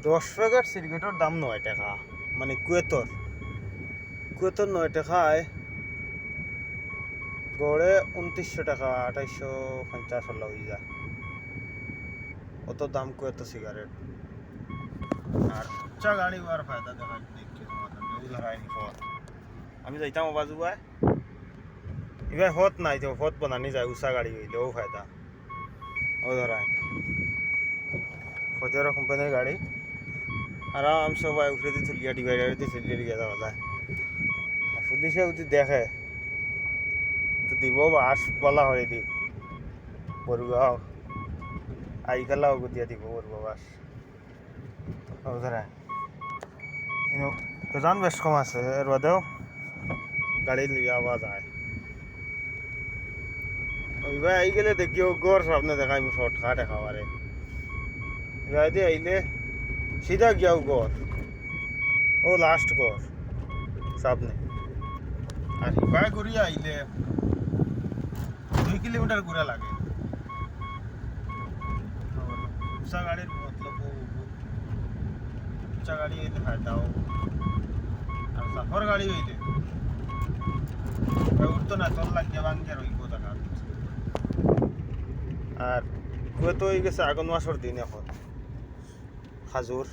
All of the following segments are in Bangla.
10 প্যাকেট সিগারেটের দাম 9 টাকা, মানে কুয়েতর 9 টাকায় গড়ে 2900 টাকা, 2850 হল হয়ে যায়। অত দাম কুয়েত সিগারেট। আর উচ্চা গাড়ি হওয়ার ফায়দা দেখাই দেখে আমি যাইতাম বাজু ভাই, এবার হত নাই তো হত বানানি যায় উষা গাড়ি হইলেও ফায়দা। ও ধরায় খোঁজের কোম্পানির গাড়ি আরামসে ভাই উঠে দিয়ে তুলিয়া ডিভাইডার দিয়ে চলিয়ে গিয়ে যাওয়া যায়। পুলিশে যদি দেখে তো দিব বাস বলা হয়ে দিব বরুগাঁও আইকালাও গতিয়া দিব বরুগাঁও বাস। ও ধরায় ওজন বেশ কম আছে, এর বাদেও গাড়ি লিয়ে আওয়া যায়। এবার আই গেলে দেখিও গড় সামনে দেখাই শর্টকাট একেবারে। এবার দিয়ে আইলে সিধা গিয়াও গড়, ও লাস্ট গড় সামনে। আর এবার ঘুরিয়ে আইলে 2 কিলোমিটার ঘুরা লাগে। উঁচা গাড়ির মতলব উঁচা গাড়ি হইলে ফায়দাও, আর সাফর গাড়ি হইলে উঠতো না, তোর লাগিয়ে ভাঙ্গিয়ে রইব দেখা। আর কুয়েত হয়ে গেছে আগুন মাসের দিন, এখন খাজুর,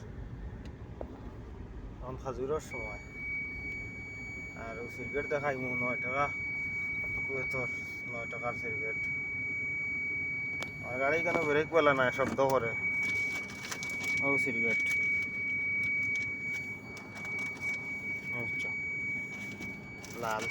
এখন খাজুরের সময়। আর সিগারেট দেখাই 9 টাকা কুয়েতর, 9 টাকার সিগারেট। আর গাড়ি কেন ব্রেক পেলা না, শব্দ করে। ও সিগারেট লাল।